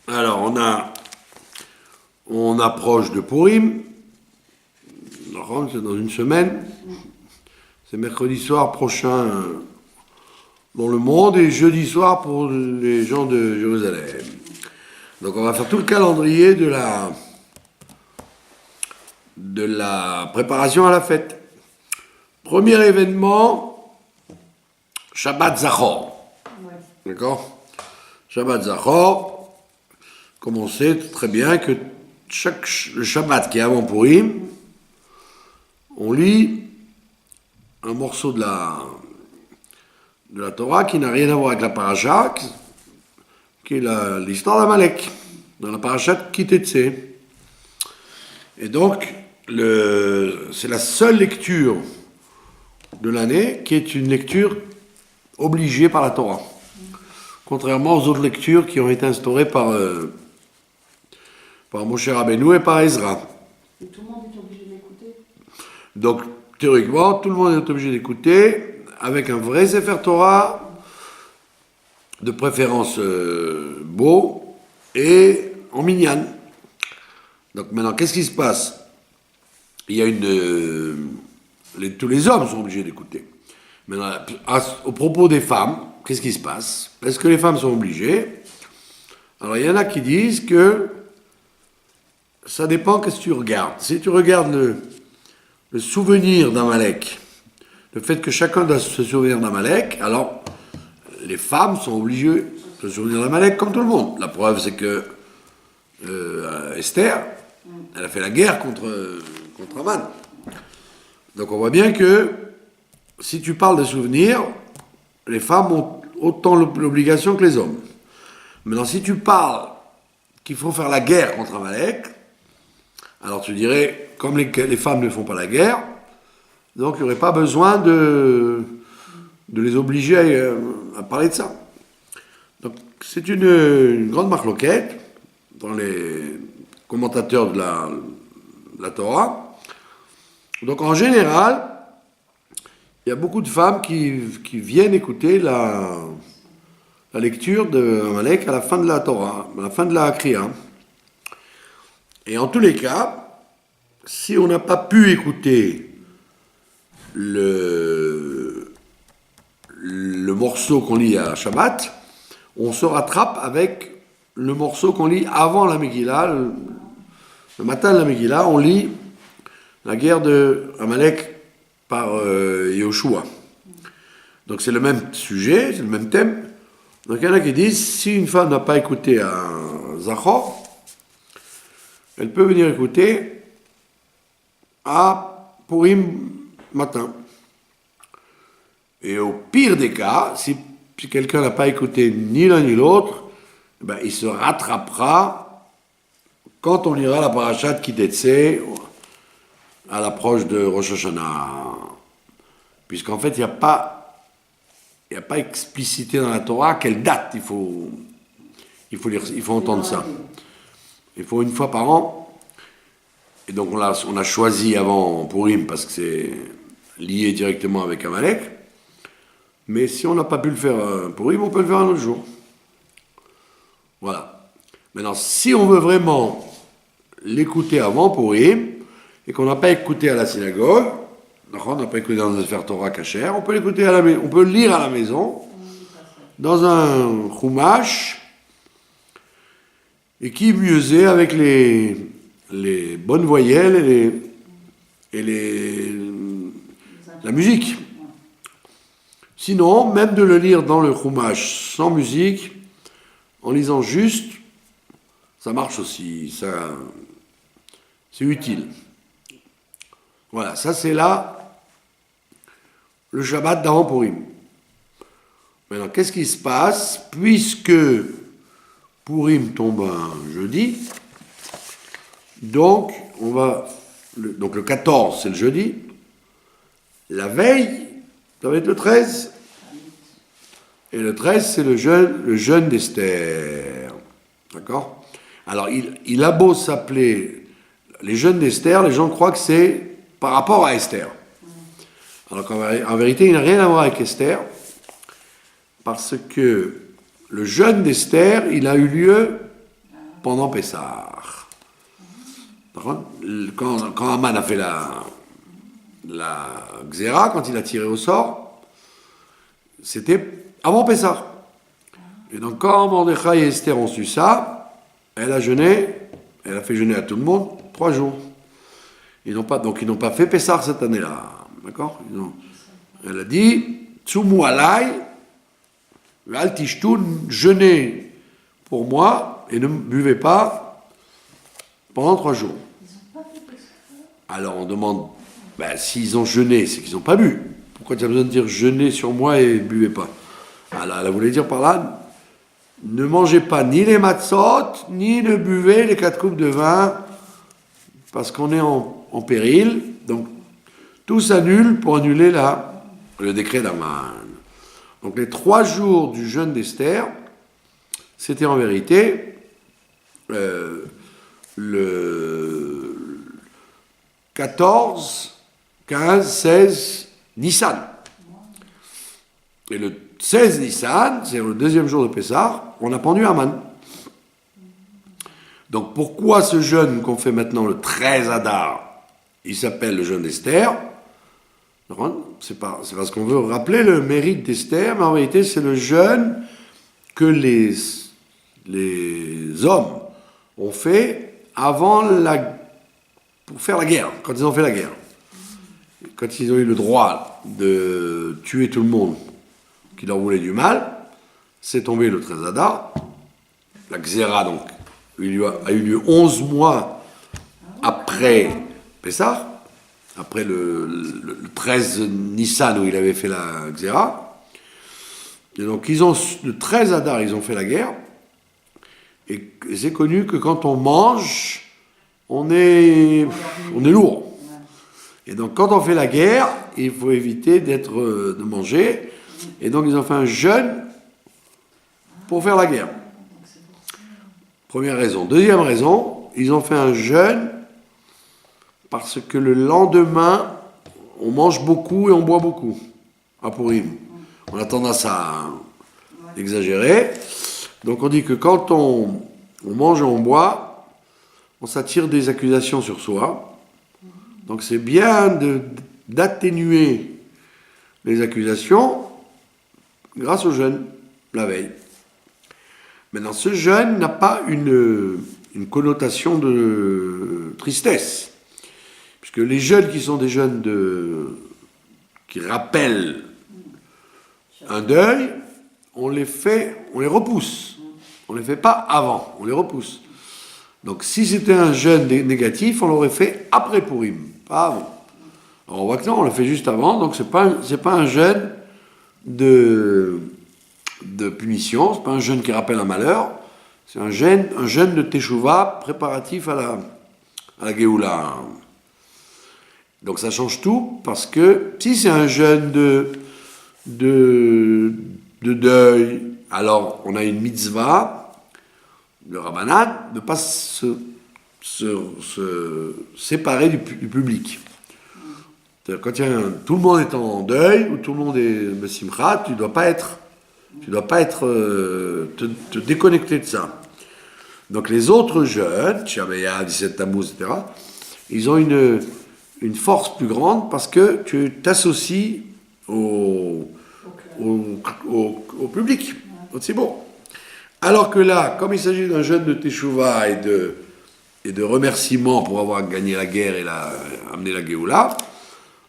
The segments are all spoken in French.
Alors, on approche de Purim. C'est dans une semaine. C'est mercredi soir prochain dans le monde et jeudi soir pour les gens de Jérusalem. Donc, on va faire tout le calendrier de la préparation à la fête. Premier événement, Shabbat Zachor. Ouais. D'accord ? Shabbat Zachor, comme on sait très bien que le Shabbat qui est avant Purim, on lit un morceau de la Torah qui n'a rien à voir avec la paracha, qui est l'histoire d'Amalek, dans la paracha de Kitetse. Et donc, c'est la seule lecture de l'année qui est une lecture obligée par la Torah. Contrairement aux autres lectures qui ont été instaurées par Moshe Rabbeinu et par Ezra. Et tout le monde est obligé d'écouter. Donc, théoriquement, tout le monde est obligé d'écouter avec un vrai Sefer Torah, de préférence beau, et en minyan. Donc maintenant, qu'est-ce qui se passe ? Il y a tous les hommes sont obligés d'écouter. Maintenant, au propos des femmes, qu'est-ce qui se passe ? Est-ce que les femmes sont obligées ? Alors, il y en a qui disent que ça dépend qu'est-ce que tu regardes. Si tu regardes le souvenir d'Amalek, le fait que chacun doit se souvenir d'Amalek, alors les femmes sont obligées de se souvenir d'Amalek comme tout le monde. La preuve, c'est que Esther, elle a fait la guerre contre Aman. Donc on voit bien que si tu parles de souvenirs, les femmes ont autant l'obligation que les hommes. Maintenant, si tu parles qu'il faut faire la guerre contre Amalek, alors tu dirais, comme les femmes ne font pas la guerre, donc il n'y aurait pas besoin de les obliger à parler de ça. Donc c'est une grande marloquette dans les commentateurs de la Torah. Donc en général, il y a beaucoup de femmes qui viennent écouter la lecture de Amalek à la fin de la Torah, à la fin de la Kriya. Et en tous les cas, si on n'a pas pu écouter le morceau qu'on lit à Shabbat, on se rattrape avec le morceau qu'on lit avant la Megillah. Le matin de la Megillah, on lit la guerre de Amalek par Yoshua. Donc c'est le même sujet, c'est le même thème. Donc il y en a qui disent, si une femme n'a pas écouté un Zachor, elle peut venir écouter à Purim matin. Et au pire des cas, si quelqu'un n'a pas écouté ni l'un ni l'autre, ben, il se rattrapera quand on lira la paracha de Kitetse à l'approche de Rosh Hashanah. Puisqu'en fait, il n'y a pas explicité dans la Torah quelle date il faut entendre ça. Il faut une fois par an. Et donc on a choisi avant Purim parce que c'est lié directement avec Amalek. Mais si on n'a pas pu le faire Purim, on peut le faire un autre jour. Voilà. Maintenant, si on veut vraiment l'écouter avant Purim, et qu'on n'a pas écouté à la synagogue, on n'a pas écouté dans un Sefer Torah kasher, on peut l'écouter on peut le lire à la maison, dans un chumash, et qui mieux est avec les bonnes voyelles et la musique. Sinon, même de le lire dans le chumash sans musique, en lisant juste, ça marche aussi, c'est utile. Voilà, ça c'est là le Shabbat d'avant Purim. Maintenant, qu'est-ce qui se passe puisque Purim tombe un jeudi? Donc, donc le 14, c'est le jeudi. La veille, ça va être le 13. Et le 13, c'est le jeûne d'Esther. D'accord ? Alors, il a beau s'appeler les jeûnes d'Esther, les gens croient que c'est par rapport à Esther. Alors qu'en vérité, il n'a rien à voir avec Esther, parce que le jeûne d'Esther, il a eu lieu pendant Pessah. Quand Aman a fait la Xéra, quand il a tiré au sort, c'était avant Pessah. Et donc quand Mordechai et Esther ont su ça, elle a jeûné, elle a fait jeûner à tout le monde 3 jours. Ils n'ont pas fait Pessah cette année-là. D'accord? Elle a dit, Tsumu alai, al tishtu, jeûnez pour moi et ne buvez pas pendant 3 jours. Alors on demande, s'ils ont jeûné, c'est qu'ils n'ont pas bu. Pourquoi tu as besoin de dire jeûnez sur moi et buvez pas? Alors elle voulait dire par là, ne mangez pas ni les matzot, ni ne buvez les 4 coupes de vin, parce qu'on est en péril. Donc tout s'annule pour annuler le décret d'Aman. Donc les 3 jours du jeûne d'Esther, c'était en vérité le 14, 15, 16 Nissan. Et le 16 Nissan, c'est le 2e jour de Pessah, on a pendu Aman. Donc pourquoi ce jeûne qu'on fait maintenant le 13 Adar, il s'appelle le jeûne d'Esther? C'est parce qu'on veut rappeler le mérite d'Esther, mais en réalité c'est le jeûne que les hommes ont fait pour faire la guerre, quand ils ont fait la guerre. Quand ils ont eu le droit de tuer tout le monde qui leur voulait du mal, c'est tombé le 13 Adar. La Xéra, donc, a eu lieu 11 mois après Pessah, après le 13 Nissan où il avait fait la Xéra. Et donc, le 13 Adar, ils ont fait la guerre. Et c'est connu que quand on mange, on est lourd. Et donc, quand on fait la guerre, il faut éviter de manger. Et donc, ils ont fait un jeûne pour faire la guerre. Première raison. Deuxième raison, ils ont fait un jeûne parce que le lendemain, on mange beaucoup et on boit beaucoup à Purim. On a tendance à exagérer. Donc, on dit que quand on mange et on boit, on s'attire des accusations sur soi. Donc c'est bien d'atténuer les accusations grâce au jeûne, la veille. Maintenant, ce jeûne n'a pas une connotation de tristesse, puisque les jeûnes qui sont des jeûnes qui rappellent un deuil, on les repousse. On ne les fait pas avant, on les repousse. Donc si c'était un jeûne négatif, on l'aurait fait après Purim, pas avant. Alors on voit que non, on le fait juste avant, donc c'est pas un jeûne de punition, c'est pas un jeûne qui rappelle un malheur, c'est un jeûne de Teshuvah préparatif à la Géoula. Donc ça change tout, parce que si c'est un jeûne de deuil, alors on a une mitzvah, le Rabbanan, de ne pas se séparer du public. C'est-à-dire, quand tout le monde est en deuil, ou tout le monde est Bessimcha, tu ne dois pas te déconnecter de ça. Donc les autres jeunes, Shabeya, 17 Tammuz, etc., ils ont une force plus grande parce que tu t'associes au public, au tzibur. Alors que là, comme il s'agit d'un jeûne de Teshuvah et de remerciements pour avoir gagné la guerre et amené la Géoula,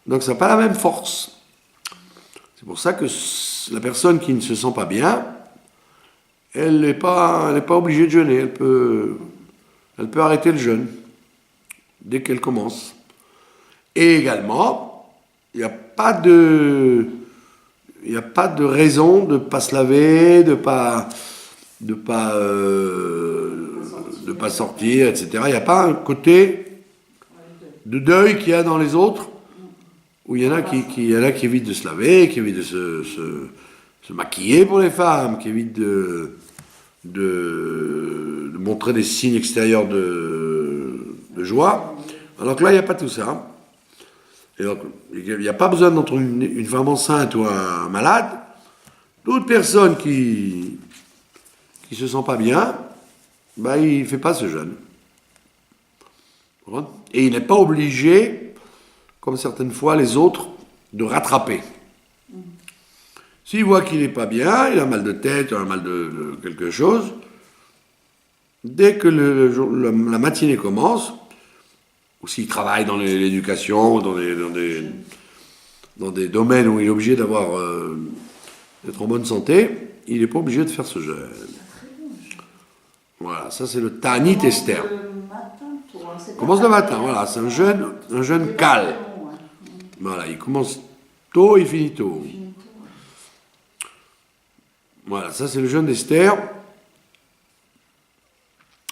donc ça n'a pas la même force. C'est pour ça que la personne qui ne se sent pas bien, elle n'est pas obligée de jeûner. Elle peut arrêter le jeûne dès qu'elle commence. Et également, il n'y a pas de raison de ne pas se laver, de pas sortir, etc. Il n'y a pas un côté de deuil qu'il y a dans les autres, où il y en a qui évitent de se laver, qui évitent de se maquiller pour les femmes, qui évitent de montrer des signes extérieurs de joie. Alors que là, il n'y a pas tout ça. Et donc, il n'y a pas besoin d'entre une femme enceinte ou un malade. Toute personne qui se sent pas bien ben, il ne fait pas ce jeûne. Et il n'est pas obligé, comme certaines fois les autres, de rattraper. S'il voit qu'il n'est pas bien, il a mal de tête, il a mal de quelque chose, dès que la matinée commence, ou s'il travaille dans l'éducation, ou dans des domaines où il est obligé d'être en bonne santé, il n'est pas obligé de faire ce jeûne. Voilà, ça c'est le Ta'anit Esther. Commence le matin, voilà, c'est un jeûne calme. Voilà, il commence tôt, il finit tôt. Voilà, ça c'est le jeûne d'Esther.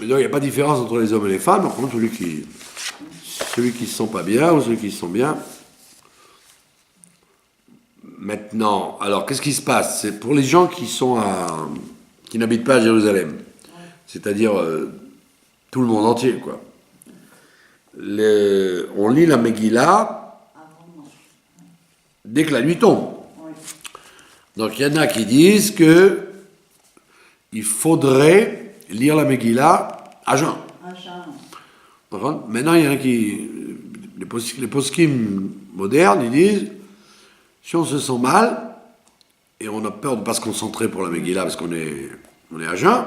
Et donc il n'y a pas de différence entre les hommes et les femmes. Par contre, celui qui ne se sent pas bien ou celui qui se sent bien. Maintenant, alors qu'est-ce qui se passe? C'est pour les gens qui n'habitent pas à Jérusalem, c'est-à-dire tout le monde entier, quoi. On lit la Megillah dès que la nuit tombe. Donc il y en a qui disent que il faudrait lire la Megillah à jeun. Maintenant il y en a les poskim modernes, ils disent si on se sent mal et on a peur de ne pas se concentrer pour la Megillah parce qu'on est à jeun,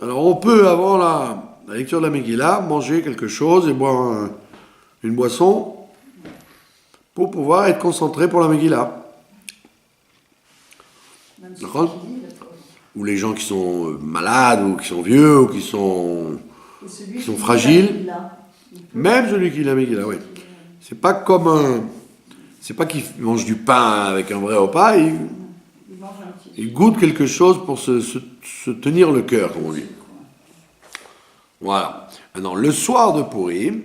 alors on peut avant la lecture de la Megillah manger quelque chose et boire une boisson pour pouvoir être concentré pour la Megillah. D'accord ? Ou les gens qui sont malades, ou qui sont vieux, ou qui sont fragiles. Même celui qui l'a Megillah, oui. C'est pas qu'il mange du pain avec un vrai repas, il goûte quelque chose pour se tenir le cœur, comme on dit. Voilà. Maintenant, le soir de Purim,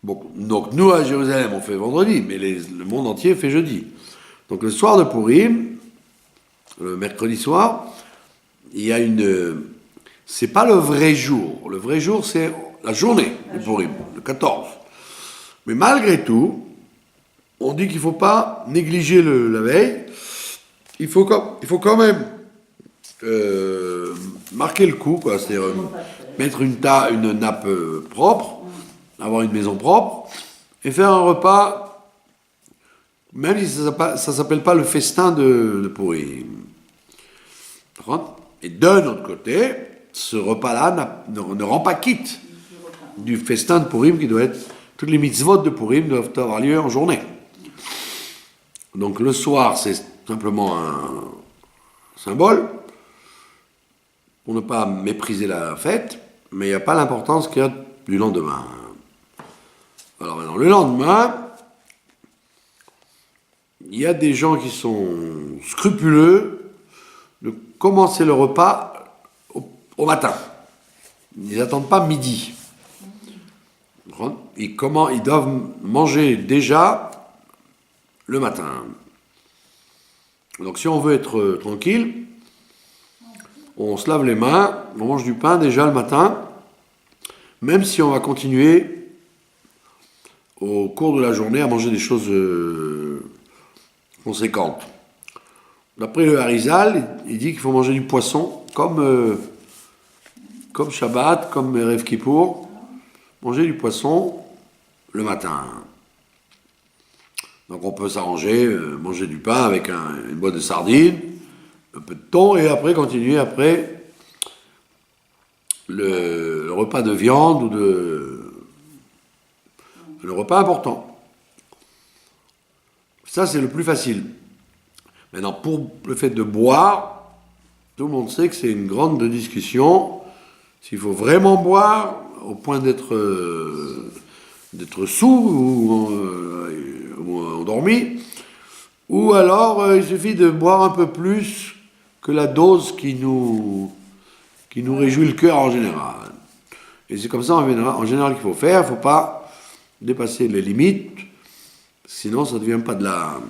donc nous à Jérusalem on fait vendredi, mais le monde entier fait jeudi. Donc le soir de Purim, le mercredi soir, il y a c'est pas le vrai jour. Le vrai jour, c'est la journée de Purim, le 14. Mais malgré tout, on dit qu'il ne faut pas négliger la veille. Il faut quand même marquer le coup, quoi. C'est-à-dire mettre une nappe propre, avoir une maison propre, et faire un repas, même si ça ne s'appelle pas le festin de Purim. Et d'un autre côté, ce repas-là ne rend pas quitte du festin de Purim qui doit être... Toutes les mitzvot de Purim doivent avoir lieu en journée. Donc le soir, c'est simplement un symbole pour ne pas mépriser la fête, mais il n'y a pas l'importance qu'il y a du lendemain. Alors maintenant, le lendemain, il y a des gens qui sont scrupuleux de commencer le repas au matin. Ils n'attendent pas midi. Ils doivent manger déjà le matin. Donc si on veut être tranquille, on se lave les mains, on mange du pain déjà le matin, même si on va continuer au cours de la journée à manger des choses conséquentes. D'après le Harizal, il dit qu'il faut manger du poisson, comme Shabbat, comme Erev Kippour, manger du poisson le matin. Donc on peut s'arranger, manger du pain avec une boîte de sardines, un peu de thon, et après continuer le repas de viande ou le repas important. Ça c'est le plus facile. Maintenant, pour le fait de boire, tout le monde sait que c'est une grande discussion. S'il faut vraiment boire au point d'être sous ou endormi, ou alors il suffit de boire un peu plus que la dose qui nous réjouit le cœur en général. Et c'est comme ça en général qu'il faut faire. Il ne faut pas dépasser les limites, sinon ça ne devient pas de la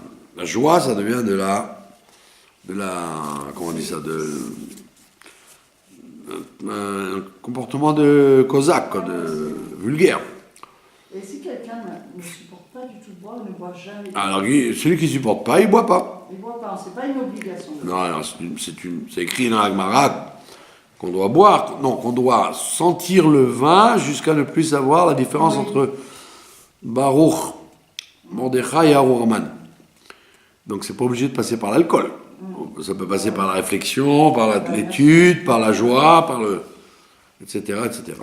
joie, ça devient de la comment on dit ça, un comportement de cosaque, de vulgaire. Et si quelqu'un ne supporte pas du tout boire, ne boit jamais. Alors celui qui ne supporte pas, il ne boit pas. Il ne boit pas, c'est pas une obligation. Non, c'est écrit dans la Gemara qu'on doit boire, non, qu'on doit sentir le vin jusqu'à ne plus savoir la différence entre Baruch, Mordechai et Aruman. Donc c'est pas obligé de passer par l'alcool. Ça peut passer par la réflexion, par l'étude, par la joie, par le... etc., etc.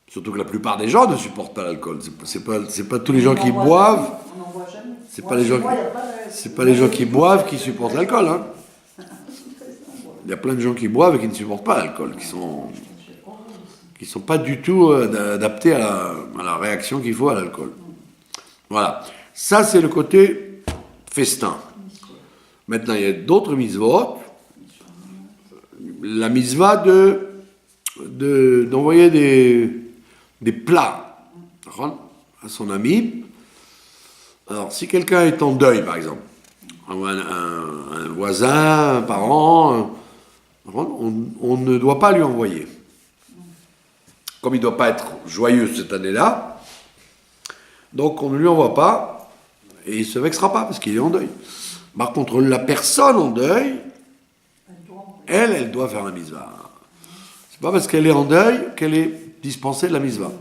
Surtout que la plupart des gens ne supportent pas l'alcool. C'est pas tous les gens qui boivent. On n'en voit jamais. C'est pas les gens c'est pas les gens qui boivent qui supportent l'alcool. Hein. Il y a plein de gens qui boivent et qui ne supportent pas l'alcool, qui sont pas du tout adaptés à la réaction qu'il faut à l'alcool. Voilà. Ça, c'est le côté festin. Maintenant, il y a d'autres mitzvot. La mitzvah d'envoyer des plats à son ami. Alors, si quelqu'un est en deuil, par exemple, un voisin, un parent, on ne doit pas lui envoyer. Comme il ne doit pas être joyeux cette année-là, donc on ne lui envoie pas, et il ne se vexera pas, parce qu'il est en deuil. Par contre, la personne en deuil, elle doit faire la mitzvah. C'est pas parce qu'elle est en deuil qu'elle est dispensée de la mitzvah.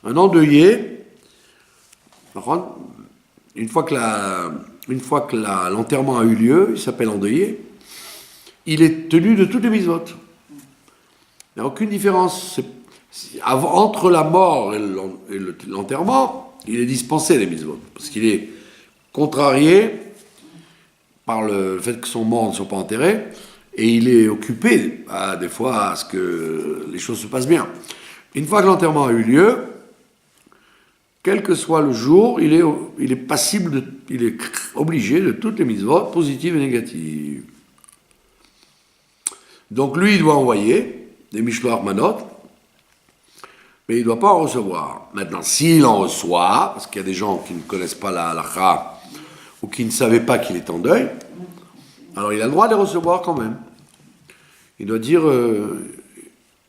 Un endeuillé, une fois que l'enterrement a eu lieu, il s'appelle endeuillé, il est tenu de toutes les mitzvot. Il n'y a aucune différence. Entre la mort et l'enterrement, il est dispensé des mitzvot. Parce qu'il est contrarié par le fait que son mort ne soit pas enterré, et il est occupé, des fois, à ce que les choses se passent bien. Une fois que l'enterrement a eu lieu, quel que soit le jour, il est passible, il est obligé de toutes les mitzvot, positives et négatives. Donc lui, il doit envoyer des mishloach manot, mais il ne doit pas en recevoir. Maintenant, s'il en reçoit, parce qu'il y a des gens qui ne connaissent pas la halakha, ou qui ne savaient pas qu'il est en deuil, alors il a le droit de les recevoir quand même. Il doit dire,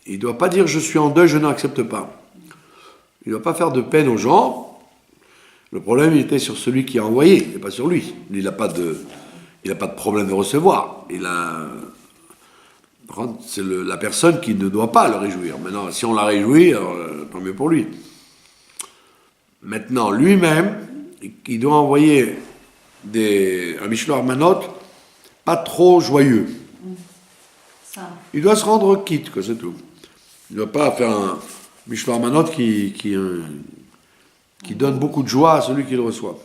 il ne doit pas dire je suis en deuil, je n'accepte pas. Il ne doit pas faire de peine aux gens. Le problème, il était sur celui qui a envoyé, et pas sur lui. Lui, il n'a pas de problème de recevoir. C'est la personne qui ne doit pas le réjouir. Maintenant, si on la réjouit, alors, tant mieux pour lui. Maintenant, lui-même, il doit envoyer un mishloach manot pas trop joyeux. Il doit se rendre quitte, c'est tout. Il ne doit pas faire un mishloach manot qui donne beaucoup de joie à celui qui le reçoit.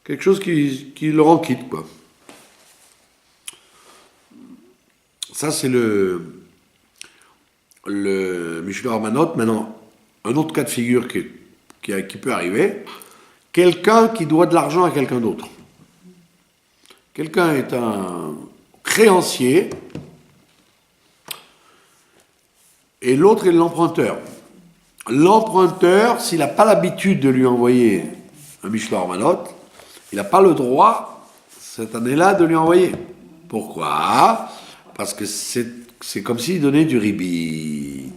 Quelque chose qui le rend quitte, quoi. Ça, c'est le mishloach manot. Maintenant, un autre cas de figure qui peut arriver, quelqu'un qui doit de l'argent à quelqu'un d'autre. Quelqu'un est un créancier et l'autre est l'emprunteur. L'emprunteur, s'il n'a pas l'habitude de lui envoyer un mishloach manot, il n'a pas le droit, cette année-là, de lui envoyer. Pourquoi ? Parce que c'est comme s'il donnait du ribit.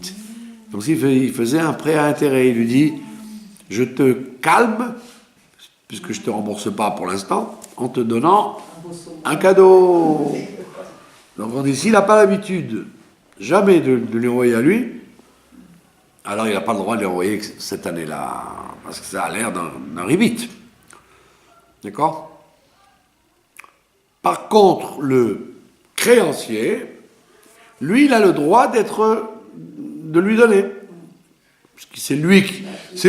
Comme s'il faisait un prêt à intérêt. Il lui dit, je te calme, puisque je ne te rembourse pas pour l'instant, en te donnant un cadeau. Donc on dit, s'il n'a pas l'habitude jamais de lui envoyer à lui, alors il n'a pas le droit de lui envoyer cette année-là, parce que ça a l'air d'un ribit. D'accord ? Par contre, le créancier, lui, il a le droit de lui donner. Parce que c'est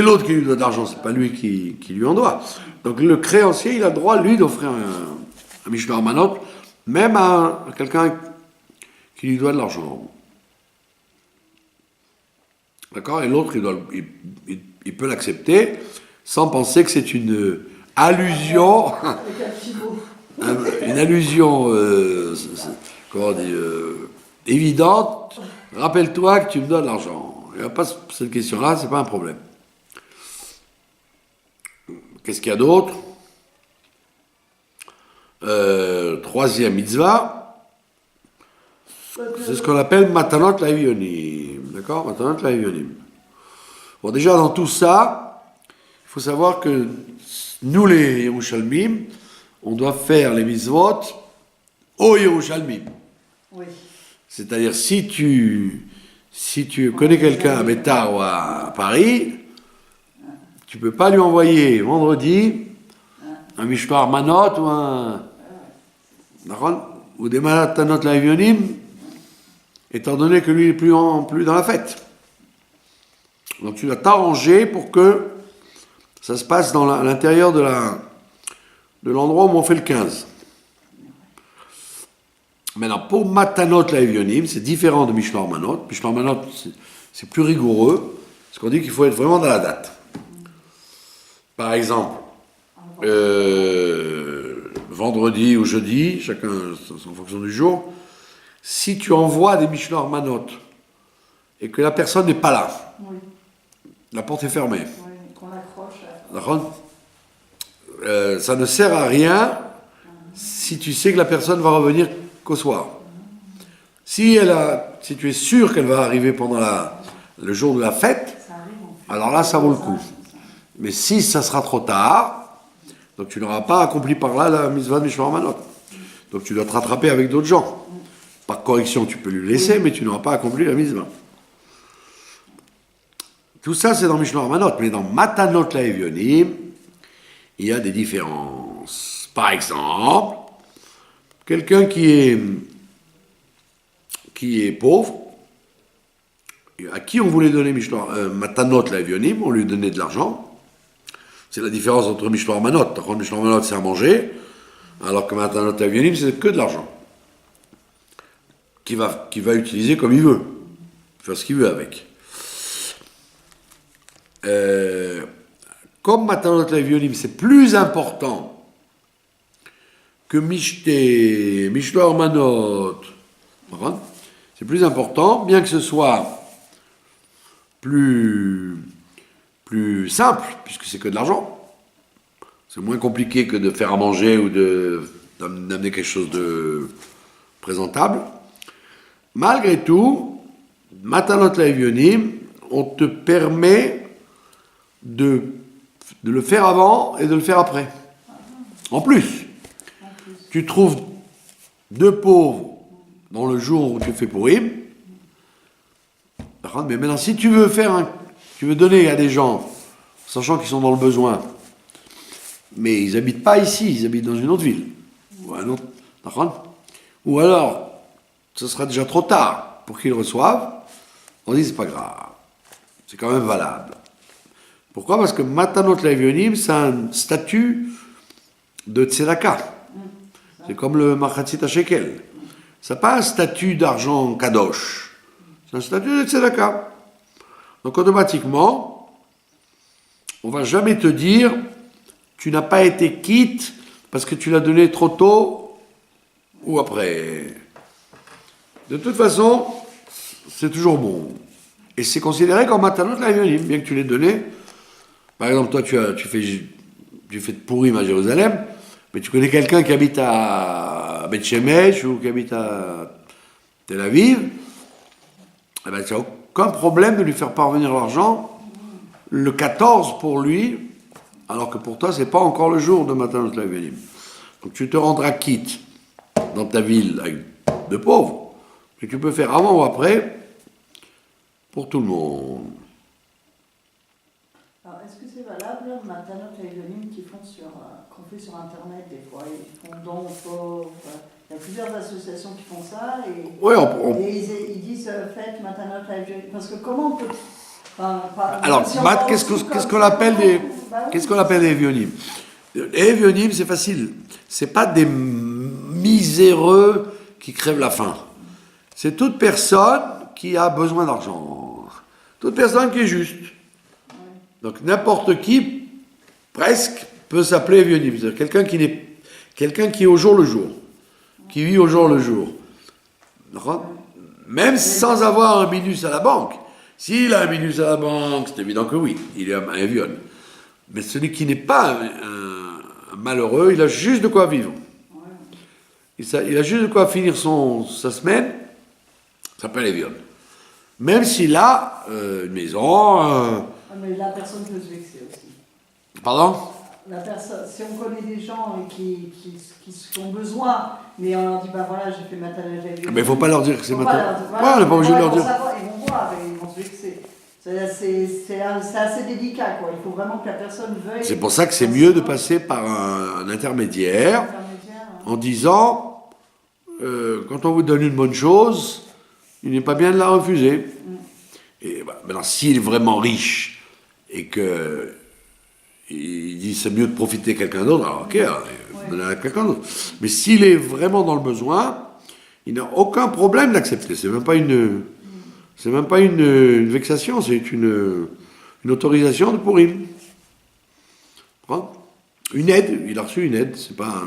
l'autre qui lui donne de l'argent, c'est pas lui qui lui en doit. Donc le créancier, il a le droit, lui, d'offrir un mishloach manot, même à quelqu'un qui lui doit de l'argent. D'accord ? Et l'autre, il peut l'accepter sans penser que c'est une allusion, une allusion, comment on dit, évidente. Rappelle-toi que tu me donnes l'argent. Il n'y a pas cette question-là, c'est pas un problème. Qu'est-ce qu'il y a d'autre ? Troisième mitzvah, c'est ce qu'on appelle matanot la'evionim. D'accord ? Matanot la'evionim. Bon, déjà, dans tout ça, il faut savoir que nous, les Yerushalmim, on doit faire les mitzvot aux Yerushalmim. Oui. C'est-à-dire, si tu connais quelqu'un à Bétar ou à Paris, tu peux pas lui envoyer vendredi un Mishmar Manot ou un... D'accord? Ou des Matanot Laevionim, étant donné que lui n'est plus dans la fête. Donc tu dois t'arranger pour que ça se passe à l'intérieur de l'endroit où on fait le 15. Maintenant, pour Matanot Laevionim, c'est différent de Mishmar Manot. Mishmar Manot, c'est plus rigoureux, parce qu'on dit qu'il faut être vraiment dans la date. Par exemple, vendredi ou jeudi, chacun en fonction du jour, si tu envoies des Mishmar Manot et que la personne n'est pas là, Oui, la porte est fermée. oui, qu'on accroche. D'accord? Ça ne sert à rien si tu sais que la personne va revenir qu'au soir. Si tu es sûr qu'elle va arriver pendant le jour de la fête, Ça arrive en fait. alors là, ça vaut le coup. Mais si ça sera trop tard, donc tu n'auras pas accompli par là la mitzvah de Mishmar Manot. Donc tu dois te rattraper avec d'autres gens. Par correction, tu peux lui laisser, mais tu n'auras pas accompli la mitzvah. Tout ça, c'est dans Mishmar Manot. Mais dans Matanot Laevionim, il y a des différences. Par exemple, quelqu'un qui est pauvre, à qui on voulait donner Matanot Laevionim, on lui donnait de l'argent. C'est la différence entre Mishmar Manot. Quand Mishmar Manot, c'est à manger, alors que Matanot Laevionim, c'est que de l'argent. Qu'il va utiliser comme il veut. Faire ce qu'il veut avec. Comme Matanot Laevionim, c'est plus important que Mishmar Manot. C'est plus important, bien que ce soit plus simple, puisque c'est que de l'argent. C'est moins compliqué que de faire à manger ou d'amener quelque chose de présentable. Malgré tout, Matanot Laevionim, on te permet de le faire avant et de le faire après. En plus, tu trouves deux pauvres dans le jour où tu fais Purim. Mais maintenant, si tu veux donner à des gens, sachant qu'ils sont dans le besoin, mais ils n'habitent pas ici, ils habitent dans une autre ville, ou alors, ce sera déjà trop tard pour qu'ils reçoivent, on dit c'est pas grave, c'est quand même valable. Pourquoi? Parce que Matanot Laevionim, c'est un statut de tzedaka. C'est comme le Machatzit HaShekel. C'est pas un statut d'argent kadosh. C'est un statut de tzedaka. Donc automatiquement, on va jamais te dire tu n'as pas été quitte parce que tu l'as donné trop tôt ou après. De toute façon, c'est toujours bon. Et c'est considéré comme Matanot Laevionim, bien que tu l'aies donné. Par exemple, toi, tu fais de Purim à Jérusalem, mais tu connais quelqu'un qui habite à Beth Shemesh ou qui habite à Tel Aviv, eh ben, tu n'as aucun problème de lui faire parvenir l'argent le 14 pour lui, alors que pour toi, ce n'est pas encore le jour de Matanot Laevionim. Donc tu te rendras quitte dans ta ville avec de pauvres, que tu peux faire avant ou après pour tout le monde. Alors, est-ce que c'est valable, Matanot Laevionim qu'on fait sur Internet des fois? Ils font don aux pauvres. Il y a plusieurs associations qui font ça et ils disent faites Matanot Laevionim. Parce que comment on peut. Alors, qu'est-ce qu'on appelle des Evionim? Les Evionim, c'est facile. C'est pas des miséreux qui crèvent la faim. C'est toute personne qui a besoin d'argent. Toute personne qui est juste. Donc n'importe qui, presque, peut s'appeler Evionim. C'est-à-dire quelqu'un qui est au jour le jour. Qui vit au jour le jour. Même sans avoir un minus à la banque. S'il a un minus à la banque, c'est évident que oui, il est un Evion. Mais celui qui n'est pas un malheureux, il a juste de quoi vivre. Il a juste de quoi finir sa semaine, ça s'appelle Evion. Même s'il a une maison... Mais la personne peut se vexer aussi. Pardon? la personne, si on connaît des gens qui ont besoin, mais on leur dit, bah voilà, j'ai fait Matana Jayunim. Mais il ne faut pas leur dire que c'est Matana. Voilà, on n'est pas obligé de leur dire. Ils vont voir et ils vont se vexer. C'est assez délicat, quoi. Il faut vraiment que la personne veuille. C'est pour ça que c'est mieux de passer par un intermédiaire en disant, quand on vous donne une bonne chose, il n'est pas bien de la refuser. Et maintenant, s'il est vraiment riche et que il dit c'est mieux de profiter de quelqu'un d'autre, alors ok, donner à quelqu'un d'autre. Mais s'il est vraiment dans le besoin, il n'a aucun problème d'accepter. C'est même pas une vexation, c'est une autorisation de pourim. Une aide, il a reçu une aide, c'est pas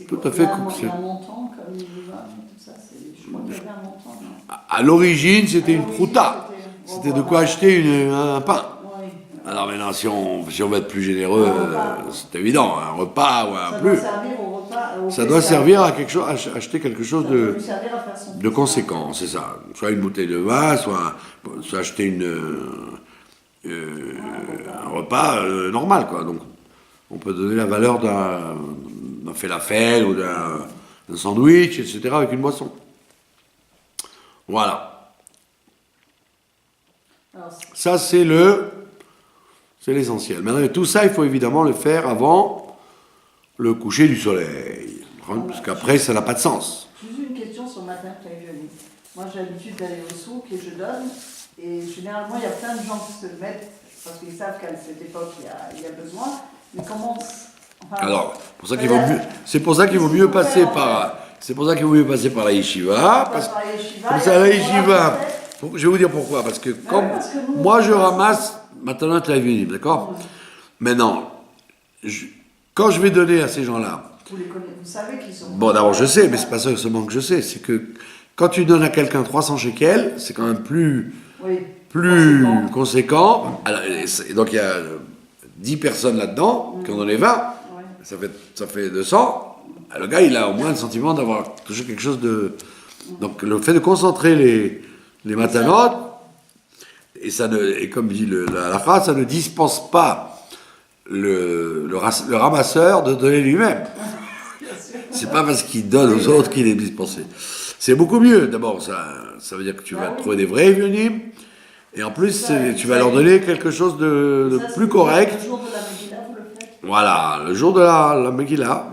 tout à fait. Il y a un montant comme il va, tout ça, je crois qu'il y avait un montant. À l'origine, c'était une prouta. C'était de quoi acheter un pain. Alors maintenant, si on veut être plus généreux, c'est évident, un repas ou un plus. Ça doit servir à quelque chose, à acheter quelque chose de conséquent, c'est ça. Soit une bouteille de vin, soit acheter un repas normal, quoi. Donc, on peut donner la valeur d'un falafel ou d'un sandwich, etc., avec une boisson. Voilà. Ça, c'est l'essentiel. Maintenant, tout ça, il faut évidemment le faire avant le coucher du soleil. Parce qu'après, ça n'a pas de sens. Juste une question sur Matana Jayunim. Moi, j'ai l'habitude d'aller au souk et je donne. Et généralement, il y a plein de gens qui se mettent, parce qu'ils savent qu'à cette époque, il y a besoin. Mais comment... Alors, c'est pour ça qu'il vaut mieux passer par... C'est pour ça qu'il vaut mieux passer par la yeshiva. Comme ça, la yeshiva... Je vais vous dire pourquoi. Parce que moi, je ramasse Matana Jayunim, d'accord ? Maintenant, quand je vais donner à ces gens-là... Vous savez qu'ils sont... Bon, d'abord, je sais, mais c'est pas ça seulement que je sais. C'est que quand tu donnes à quelqu'un 300 shekels, c'est quand même plus conséquent. Alors, et donc, il y a 10 personnes là-dedans qui en donné 20. Ça fait 200. Le gars, il a au moins le sentiment d'avoir touché quelque chose de... Donc, le fait de concentrer les matanotes, et comme dit la phrase, ça ne dispense pas le ramasseur de donner lui-même. C'est pas parce qu'il donne aux autres qu'il est dispensé. C'est beaucoup mieux. D'abord, ça veut dire que tu vas trouver des vrais Evionim, et en plus, tu vas leur donner quelque chose de plus correct. Le jour de la Megillah, vous le faites ? Voilà, le jour de la Megillah.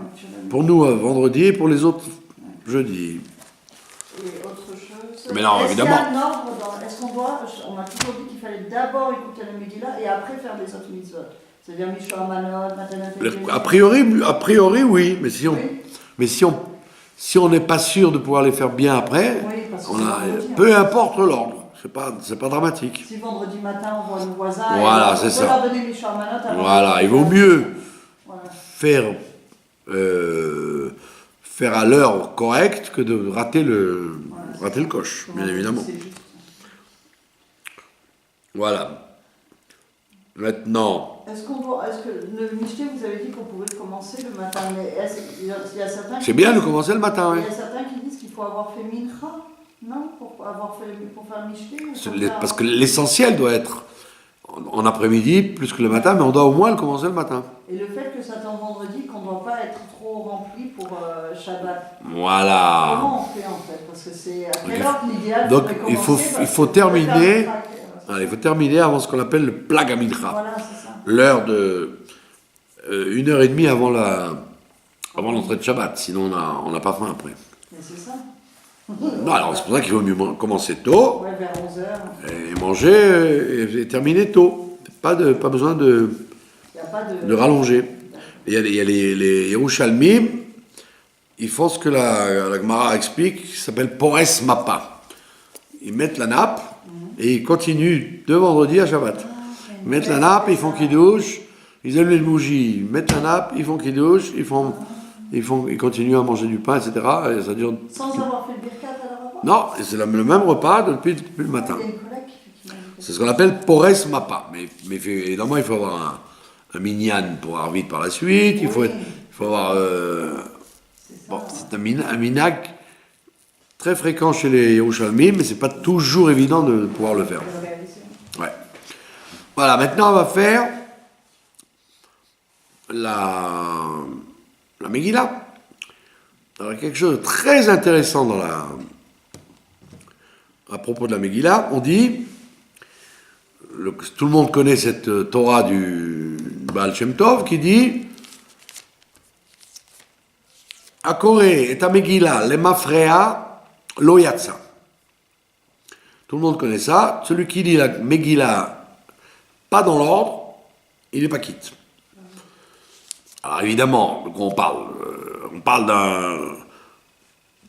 Pour nous, vendredi, et pour les autres, jeudi. Et autre chose. Mais non, évidemment. Est-ce qu'on doit... On a toujours dit qu'il fallait d'abord écouter la Megillah et après faire les autres mitzvot. C'est-à-dire Mishra Manot, Matana Jayunim. A priori, oui. Mais si on n'est pas sûr de pouvoir les faire bien après, peu importe l'ordre. C'est pas dramatique. Si vendredi matin on voit nos voisins, voilà, on c'est ça. peut leur donner Mishra Manot. Voilà, il vaut mieux faire à l'heure correcte que de rater le coche, bien évidemment. Voilà. Maintenant. Est-ce que le Michté, vous avez dit qu'on pouvait commencer le matin, mais il y a certains. C'est bien de commencer le matin, oui. Il y a certains qui disent qu'il faut avoir fait Mincha, non, pour faire le Michté. Parce que l'essentiel doit être en après-midi plus que le matin, mais on doit au moins le commencer le matin. Et le fait que ça tombe vendredi, qu'on ne doit pas être trop rempli pour Shabbat. Voilà. Comment on fait en fait? Parce que c'est à quelle heure l'idéal? Donc il faut terminer. Il faut terminer avant ce qu'on appelle le Plag Mincha. Voilà, c'est ça. L'heure de 1h30 avant l'entrée de Shabbat, sinon on n'a pas faim après. Mais c'est ça. Non, alors c'est pour ça qu'il vaut mieux commencer tôt, vers 11h. Et manger et terminer tôt. Pas besoin de rallonger. Il y a les Yerushalmim, ils font ce que la Gemara explique, qui s'appelle Pores Mappa. Ils mettent la nappe et ils continuent de vendredi à Shabbat. Ils mettent la nappe, ils font kiddush, ils allument les bougies, ils mettent la nappe, ils font kiddush, ils continuent à manger du pain, etc. Et ça dure... Sans avoir fait le birkat à la repas? Non, c'est le même repas depuis le matin. C'est ce qu'on appelle Pores Mappa. Mais évidemment, il faut avoir un minyan pour avoir vite par la suite. Il faut avoir... c'est un minag très fréquent chez les Yerushalmim, mais c'est pas toujours évident de pouvoir le faire. Ouais. Voilà, maintenant on va faire la Megillah. Alors, il y a quelque chose de très intéressant à propos de la Megillah. On dit, tout le monde connaît cette Torah du Baal Shem Tov qui dit Akore et ta Megillah, le mafrea lo yatsa. Tout le monde connaît ça. Celui qui lit la Megillah pas dans l'ordre, il n'est pas quitte. Alors évidemment, on parle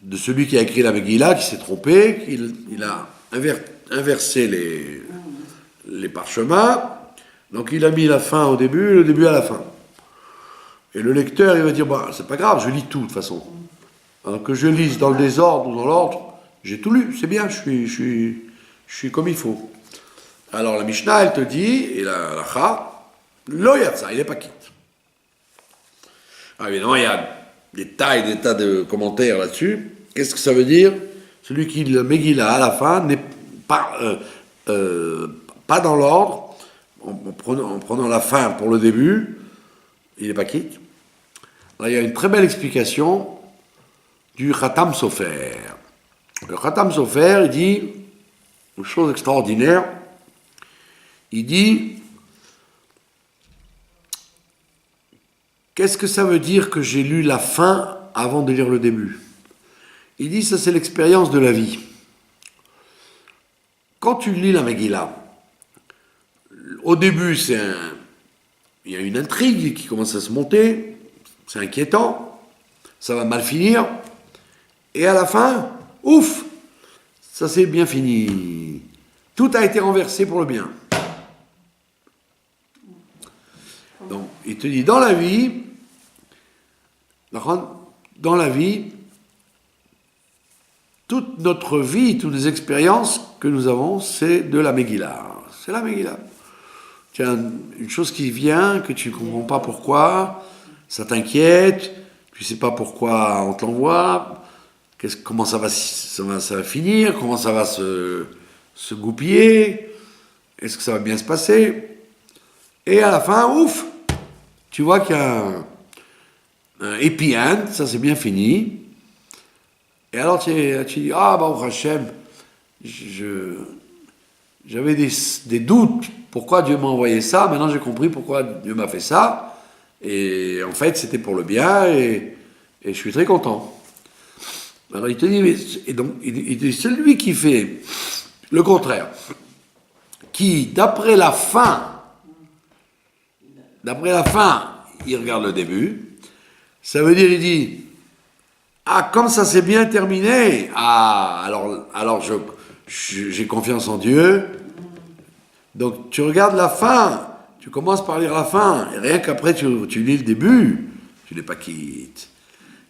de celui qui a écrit la Megillah, qui s'est trompé, il a inversé les parchemins, donc il a mis la fin au début, le début à la fin. Et le lecteur, il va dire, bah, c'est pas grave, je lis tout de toute façon. Alors que je lise dans le désordre ou dans l'ordre, j'ai tout lu, c'est bien, je suis comme il faut. Alors la Mishnah, elle te dit, et la Lacha, lo yatsa, il n'est pas quitte. Alors évidemment, il y a des tas de commentaires là-dessus. Qu'est-ce que ça veut dire? Celui qui le Megillah à la fin n'est pas dans l'ordre, en prenant la fin pour le début, il n'est pas quitte. Là, il y a une très belle explication du Khatam Sofer. Le Khatam Sofer, il dit une chose extraordinaire. Il dit qu'est-ce que ça veut dire que j'ai lu la fin avant de lire le début? Il dit, ça c'est l'expérience de la vie. Quand tu lis la Megillah, au début il y a une intrigue qui commence à se monter, c'est inquiétant, ça va mal finir, et à la fin, ouf, ça c'est bien fini. Tout a été renversé pour le bien. Donc, il te dit, dans la vie, toute notre vie, toutes les expériences que nous avons, c'est de la Megillah. C'est la Megillah. Tu as une chose qui vient, que tu ne comprends pas pourquoi, ça t'inquiète, tu ne sais pas pourquoi on te l'envoie, comment ça va finir, comment ça va se goupiller, est-ce que ça va bien se passer? Et à la fin, ouf, tu vois qu'il y a un happy end, ça c'est bien fini. Et alors tu dis, ah bah Hachem, j'avais des doutes, pourquoi Dieu m'a envoyé ça, maintenant j'ai compris pourquoi Dieu m'a fait ça, et en fait c'était pour le bien, et je suis très content. Alors il te dit, et donc il dit, celui qui fait le contraire, qui d'après la fin, il regarde le début, ça veut dire, il dit, ah, comme ça s'est bien terminé, ah, alors j'ai confiance en Dieu, donc tu regardes la fin, tu commences par lire la fin, et rien qu'après tu lis le début, tu n'es pas quitte.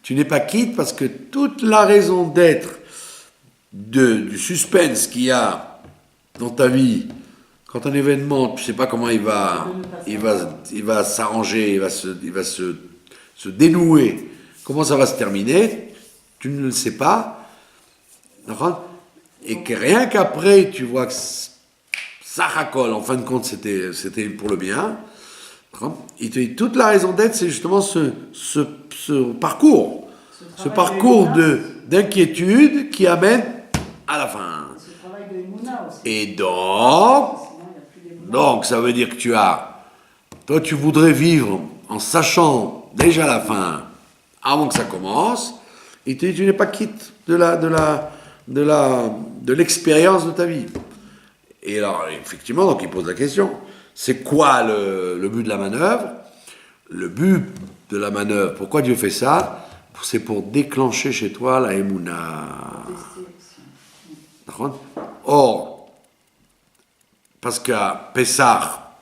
Tu n'es pas quitte parce que toute la raison d'être du suspense qu'il y a dans ta vie, quand un événement, tu ne sais pas comment il va s'arranger, il va se dénouer, comment ça va se terminer, tu ne le sais pas. Et que rien qu'après, tu vois que ça racole, en fin de compte, c'était pour le bien. Il te dit, toute la raison d'être, c'est justement ce parcours. Ce parcours d'inquiétude qui amène à la fin. Et donc, ça veut dire que toi, tu voudrais vivre en sachant déjà la fin avant que ça commence, et tu n'es pas quitte de l'expérience de ta vie. Et alors, effectivement, donc il pose la question, c'est quoi le but de la manœuvre? Le but de la manœuvre, pourquoi Dieu fait ça? C'est pour déclencher chez toi la Emouna. Or, parce qu'à Pessah,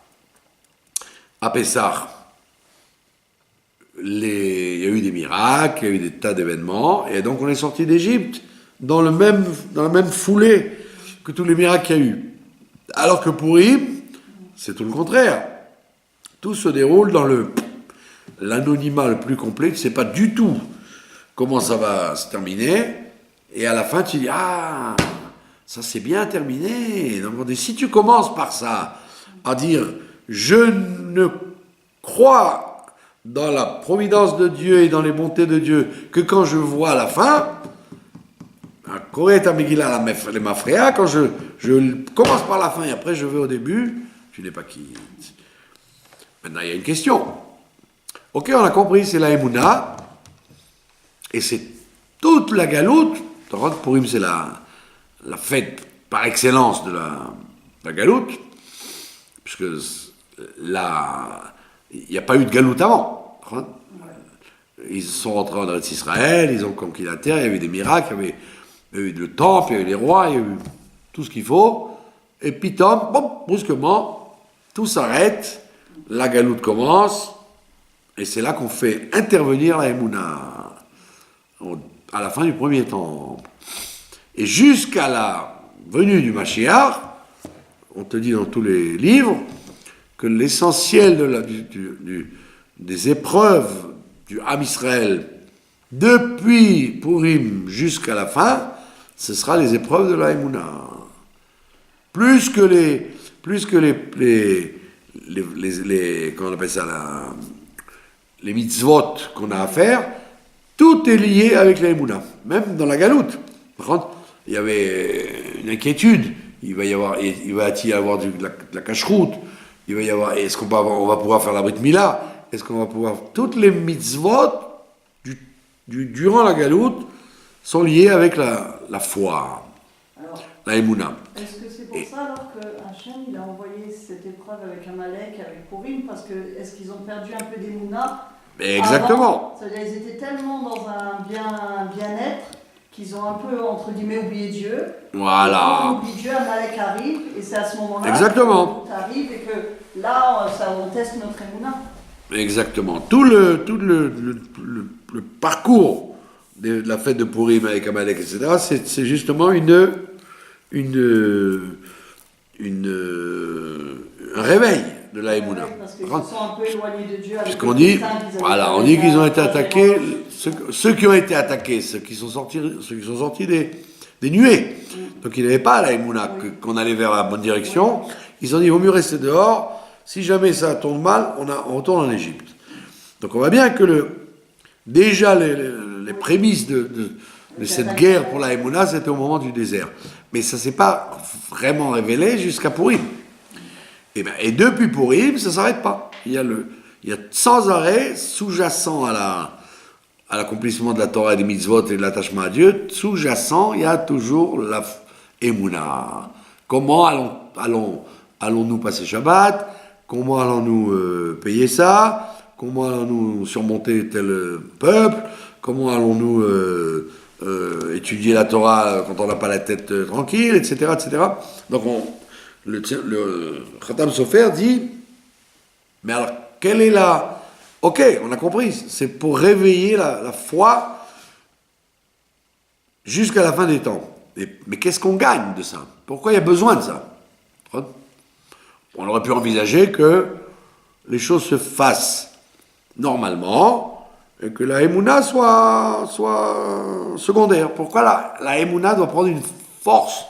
il y a eu des miracles, il y a eu des tas d'événements, et donc on est sorti d'Égypte dans la même foulée que tous les miracles qu'il y a eu. Alors que pour Purim, c'est tout le contraire. Tout se déroule dans l'anonymat le plus complet, tu ne sais pas du tout comment ça va se terminer, et à la fin tu dis, ah, ça s'est bien terminé. Donc si tu commences par ça, à dire, je ne crois dans la providence de Dieu et dans les bontés de Dieu que quand je vois la fin, quand je commence par la fin et après je vais au début, tu n'es pas quitte. Maintenant, il y a une question. Ok, on a compris, c'est la Emouna, et c'est toute la galoute. Purim, c'est la fête par excellence de la galoute, puisque là, il n'y a pas eu de galoute avant. Ils sont rentrés en Eretz Israël, ils ont conquis la terre, il y a eu des miracles, il y a eu le temple, il y a eu les rois, il y a eu tout ce qu'il faut, et puis brusquement, tout s'arrête, la galoute commence, et c'est là qu'on fait intervenir la Emouna, à la fin du premier temple. Et jusqu'à la venue du Mashiach, on te dit dans tous les livres que l'essentiel des épreuves du Ham Israël, depuis Purim jusqu'à la fin, ce sera les épreuves de la Emouna. Plus que les comment on appelle ça, les mitzvot qu'on a à faire, tout est lié avec la Emouna, même dans la galoute. Par contre, il y avait une inquiétude. Il va y avoir de la cache-route. Il va y avoir. Est-ce on va pouvoir faire la Brit Mila? Est-ce qu'on va pouvoir. Toutes les mitzvot durant la galoute sont liées avec la foi, alors, la Emouna. Est-ce que c'est pour ça alors que Hachem il a envoyé cette épreuve avec Amalek, avec Purim, parce que est-ce qu'ils ont perdu un peu d'Emouna? Exactement. C'est-à-dire ils étaient tellement dans un bien-être qu'ils ont un peu, entre guillemets, oublié Dieu. Voilà. Et quand on oublie Dieu, Amalek arrive, et c'est à ce moment-là exactement. que tout arrive, et que là, on teste notre Emouna. Exactement. Tout le parcours de la fête de Purim avec Amalek, etc., c'est justement un réveil de la Emouna. Parce qu'ils se sont un peu éloignés de Dieu. Puisqu'on dit, on dit qu'ils ont été attaqués, ceux qui ont été attaqués, ceux qui sont sortis des nuées. Donc ils n'avaient pas la Emouna, qu'on allait vers la bonne direction. Ils ont dit, il vaut mieux rester dehors. Si jamais ça tourne mal, on retourne en Égypte. Donc on voit bien que déjà les prémices de cette guerre pour la Emouna, c'était au moment du désert. Mais ça ne s'est pas vraiment révélé jusqu'à Purim. Et depuis Purim, ça ne s'arrête pas. Il y a sans arrêt, sous-jacent à l'accomplissement de la Torah et des mitzvot et de l'attachement à Dieu, sous-jacent, il y a toujours la Emouna. Comment allons-nous passer Shabbat? Comment allons-nous payer ça? Comment allons-nous surmonter tel peuple? Comment allons-nous étudier la Torah quand on n'a pas la tête tranquille, etc., etc. Donc le Khatam Sofer dit, mais alors, quelle est la... Ok, on a compris, c'est pour réveiller la foi jusqu'à la fin des temps. Mais qu'est-ce qu'on gagne de ça? Pourquoi il y a besoin de ça? On aurait pu envisager que les choses se fassent normalement et que la Emouna soit secondaire. Pourquoi la Emouna doit prendre une force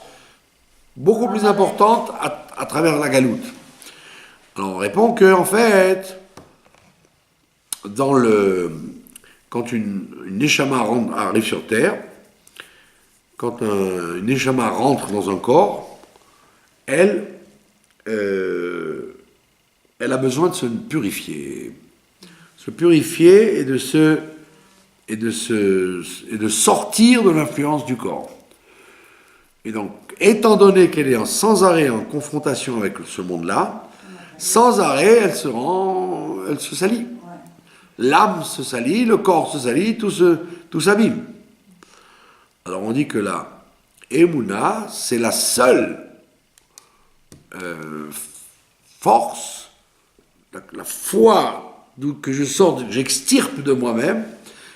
beaucoup plus importante à travers la galoute? Alors on répond que, en fait, quand une Neshama arrive sur Terre, quand une Neshama rentre dans un corps, elle a besoin de se purifier. Se purifier et de sortir de l'influence du corps. Et donc, étant donné qu'elle est sans arrêt en confrontation avec ce monde-là, sans arrêt, elle se salit. L'âme se salit, le corps se salit, tout s'abîme. Alors on dit que la Emouna, c'est la seule force, la foi que j'extirpe de moi-même,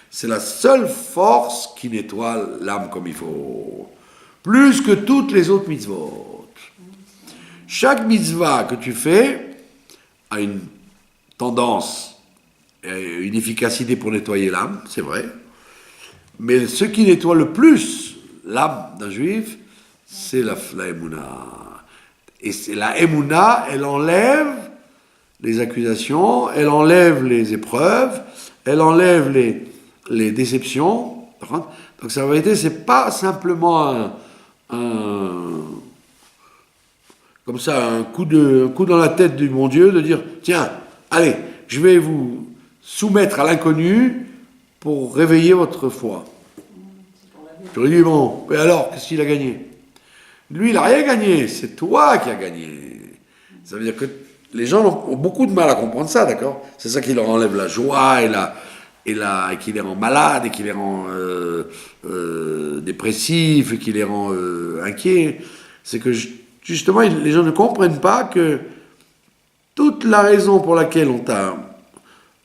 c'est la seule force qui nettoie l'âme comme il faut. Plus que toutes les autres mitzvot. Chaque mitzvah que tu fais a une tendance, une efficacité pour nettoyer l'âme, c'est vrai. Mais ce qui nettoie le plus l'âme d'un juif, c'est la Emouna. Et la Emouna, elle enlève les accusations, elle enlève les épreuves, elle enlève les déceptions. Donc, en vérité, c'est pas simplement comme ça, un coup dans la tête du bon Dieu de dire, tiens, allez, je vais vous soumettre à l'inconnu pour réveiller votre foi. Tu aurais dit, bon, mais alors, qu'est-ce qu'il a gagné? Lui, il n'a rien gagné, c'est toi qui as gagné. Ça veut dire que les gens ont beaucoup de mal à comprendre ça, d'accord? C'est ça qui leur enlève la joie et qui les rend malades, et qui les rend dépressifs, et qui les rend inquiets. C'est que, justement, les gens ne comprennent pas que toute la raison pour laquelle on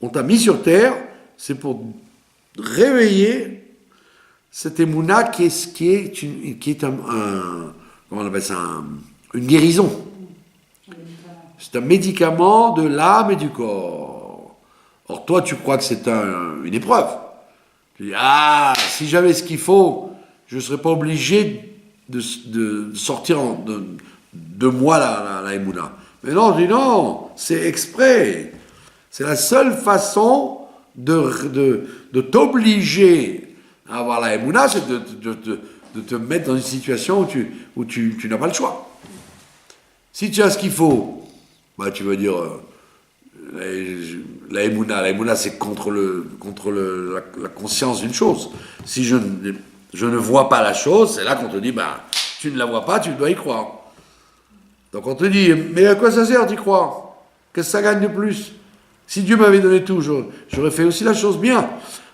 t'a mis sur terre, c'est pour réveiller cette émouna qui est comment on appelle ça, une guérison. C'est un médicament de l'âme et du corps. Or, toi, tu crois que c'est une épreuve. Tu dis, si j'avais ce qu'il faut, je ne serais pas obligé de sortir de moi la émouna. Mais non, je dis non, c'est exprès. C'est la seule façon de t'obliger à avoir la émouna, c'est de te mettre dans une situation où tu n'as pas le choix. Si tu as ce qu'il faut, bah tu vas dire la émouna c'est contre la conscience d'une chose. Si je ne vois pas la chose, c'est là qu'on te dit tu ne la vois pas, tu dois y croire. Donc on te dit mais à quoi ça sert d'y croire? Qu'est-ce que ça gagne de plus? Si Dieu m'avait donné tout, j'aurais fait aussi la chose bien.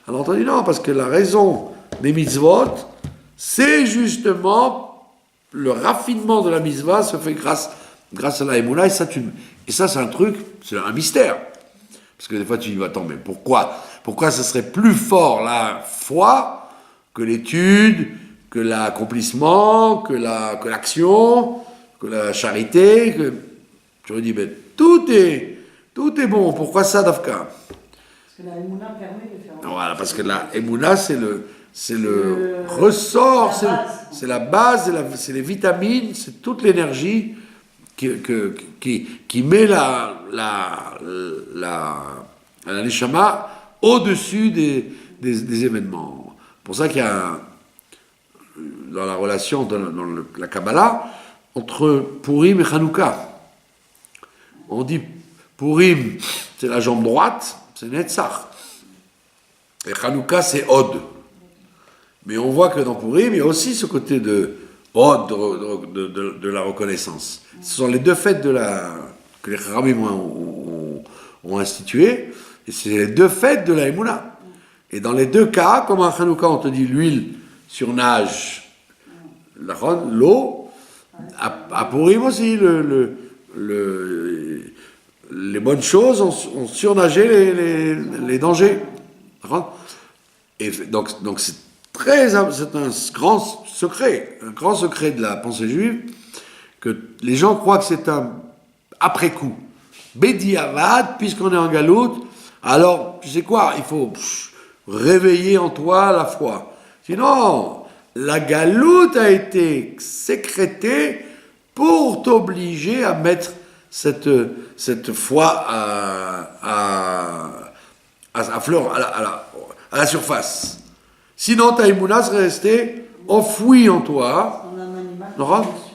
Alors on te dit non, parce que la raison des mitzvot, c'est justement le raffinement de la mitzvah se fait grâce à la émouna, et ça c'est un truc, c'est un mystère. Parce que des fois tu dis, attends, mais pourquoi ce serait plus fort la foi que l'étude, que l'accomplissement, que l'action, que la charité, tu aurais dit, mais tout est bon, pourquoi ça d'Afka? Parce que la émouna permet de faire... Voilà, parce que la émouna, c'est le ressort, c'est la base, c'est les vitamines, c'est toute l'énergie qui met la neshama au-dessus des événements. Pour ça qu'il y a dans la relation, dans la Kabbalah, entre Purim et Hanouka. On dit Purim, c'est la jambe droite, c'est Netzach. Et Hanouka, c'est Od. Mais on voit que dans Purim, il y a aussi ce côté de Od, de la reconnaissance. Ce sont les deux fêtes que les Rabbim ont instituées, et c'est les deux fêtes de la Emouna. Et dans les deux cas, comme à Hanouka, on te dit l'huile surnage l'eau, à Purim aussi, les bonnes choses ont surnagé les dangers. Et donc c'est un grand secret de la pensée juive, que les gens croient que c'est un après-coup. Bedi Avad, puisqu'on est en galoute, alors, tu sais quoi, il faut réveiller en toi la foi. Sinon, la galoute a été sécrétée pour t'obliger à mettre cette foi à la surface. Sinon, ta émouna serait restée enfouie en toi.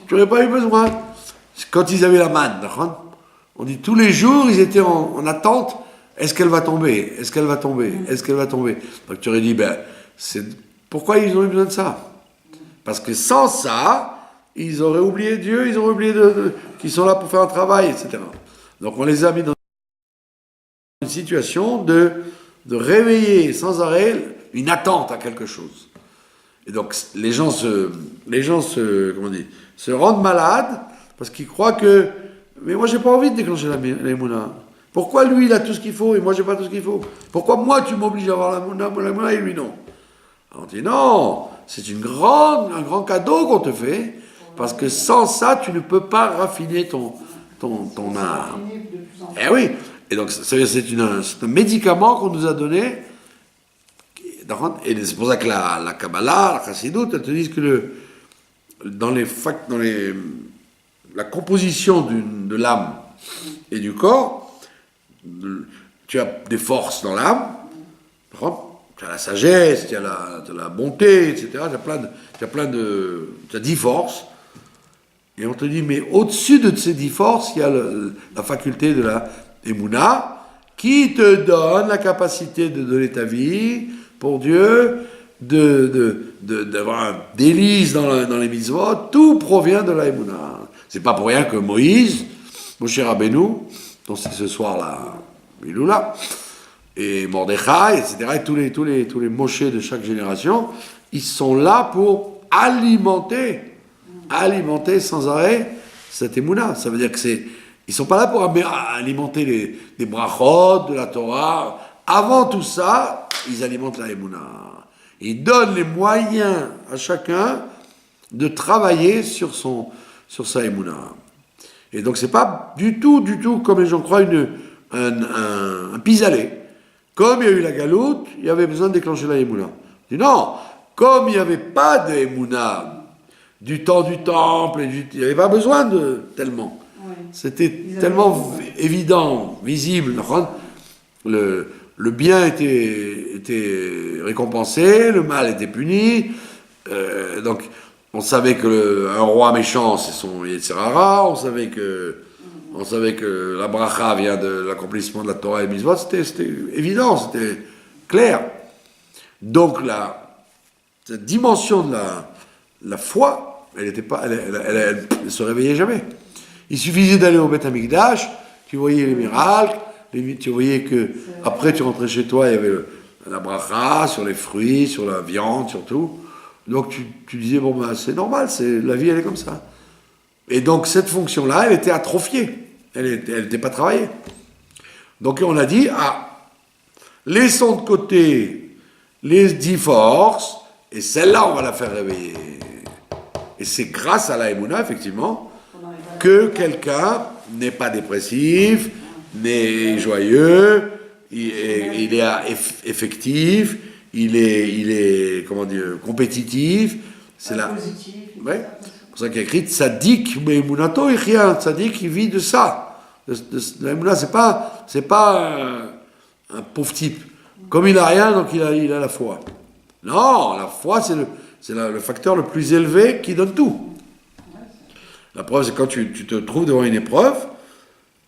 Tu n'aurais pas eu besoin. Quand ils avaient la manne, on dit tous les jours, ils étaient en attente. Est-ce qu'elle va tomber? Est-ce qu'elle va tomber? Est-ce qu'elle va tomber? Donc tu aurais dit, pourquoi ils ont eu besoin de ça? Parce que sans ça, ils auraient oublié Dieu, ils auraient oublié qu'ils sont là pour faire un travail, etc. Donc on les a mis dans une situation de réveiller sans arrêt une attente à quelque chose. Et donc les gens se rendent malades parce qu'ils croient que mais moi j'ai pas envie de déclencher la Mouna. Pourquoi lui il a tout ce qu'il faut et moi j'ai pas tout ce qu'il faut? Pourquoi moi tu m'obliges à avoir la Mouna et lui non? Alors on dit non, c'est un grand cadeau qu'on te fait, parce que sans ça tu ne peux pas raffiner ton âme. Eh oui. Et donc c'est un médicament qu'on nous a donné. Et c'est pour ça que la Kabbalah, la Chassidut, elles te disent que dans la composition de l'âme et du corps, tu as des forces dans l'âme, tu as la sagesse, tu as la bonté, etc. Tu as 10 forces. Et on te dit, mais au-dessus de ces 10 forces, il y a la faculté de la Emouna qui te donne la capacité de donner ta vie pour Dieu, d'avoir un délice dans les mitzvot. Tout provient de la Emouna. C'est pas pour rien que Moïse, Moshe Rabbeinu, dont c'est ce soir-là, Miloula, et Mordechai, etc., et tous les Moshe de chaque génération, ils sont là pour alimenter sans arrêt cette émouna. Ça veut dire que ils sont pas là pour alimenter les brachot de la Torah. Avant tout ça, ils alimentent la émouna. Ils donnent les moyens à chacun de travailler sur sa émouna. Et donc c'est pas du tout, comme les gens croient, un pis-aller. Comme il y a eu la galoute, il y avait besoin de déclencher la émouna. Il dit non, comme il n'y avait pas de émouna du temps du temple, il n'y avait pas besoin de tellement. Oui. C'était tellement évident, visible. Le bien était récompensé, le mal était puni. Donc, on savait qu'un roi méchant, c'est son Yetzirara. On savait que la bracha vient de l'accomplissement de la Torah et des mitzvot. C'était évident, c'était clair. Donc, cette dimension de la foi, elle se réveillait jamais. Il suffisait d'aller au Beth Amikdash, tu voyais les miracles, tu voyais que après tu rentrais chez toi, il y avait la bracha sur les fruits, sur la viande, sur tout. Donc tu disais, bon ben c'est normal, la vie elle est comme ça. Et donc cette fonction-là, elle était atrophiée, elle n'était pas travaillée. Donc on a dit, laissons de côté les 10 forces, et celle-là on va la faire réveiller. Et c'est grâce à la Emouna, effectivement, que quelqu'un n'est pas dépressif, n'est joyeux, il est effectif, il est comment dire, compétitif. C'est là. Ouais. C'est pour ça qu'il y a écrit Tzadik, mais Emunato Ichia, Tzadik, il vit de ça. La Emouna, c'est pas un pauvre type. Comme il n'a rien, donc il a la foi. Non, la foi, c'est le facteur le plus élevé qui donne tout. La preuve, c'est quand tu te trouves devant une épreuve,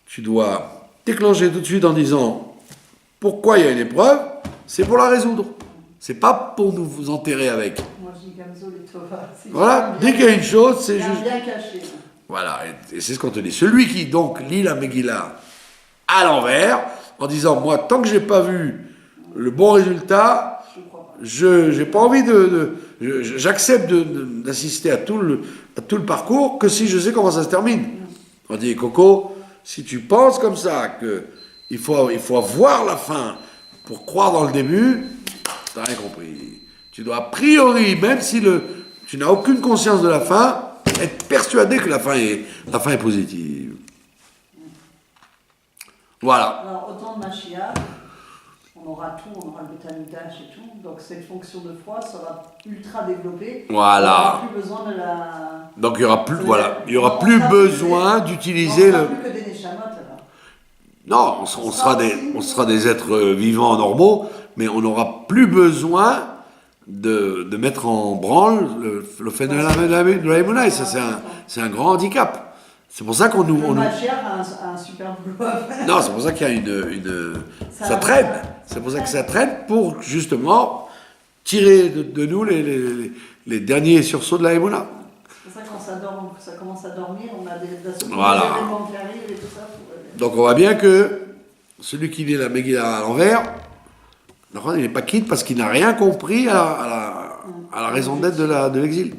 tu dois déclencher tout de suite en disant pourquoi il y a une épreuve, c'est pour la résoudre. C'est pas pour vous enterrer avec. Moi, je dis comme ça, les Tova. Voilà, dès qu'il y a une chose, c'est juste. Bien caché. Voilà, et c'est ce qu'on te dit. Celui qui donc lit la Megillah à l'envers, en disant moi, tant que j'ai pas vu le bon résultat, j'ai pas envie j'accepte d'assister à tout le parcours que si je sais comment ça se termine. On dit, Coco, si tu penses comme ça, qu'il faut avoir la fin pour croire dans le début, t'as rien compris. Tu dois a priori, même si tu n'as aucune conscience de la fin, être persuadé que la fin est positive. Voilà. Alors, autant de Mashiach, on aura tout, on aura le Beth Amikdash et tout, donc cette fonction de foi sera ultra développée. Voilà. On n'aura plus besoin de la... Donc il y aura plus besoin d'utiliser on ne sera plus que des Neshamot, alors. Non, on sera des êtres vivants normaux, mais on n'aura plus besoin de mettre en branle le phénomène de la Emouna, et ça c'est un grand handicap. C'est pour ça qu'on nous... Le Mashiach a un super boulot à faire. Non, c'est pour ça qu'il y a ça traîne. C'est pour ça que ça traîne pour, justement, tirer de nous les derniers sursauts de la Emouna. C'est pour ça que quand ça commence à dormir, on a des voilà. éléments qui arrivent et tout ça. Donc on voit bien que celui qui lit la Megillah à l'envers, il n'est pas quitte parce qu'il n'a rien compris à la raison d'être de l'exil.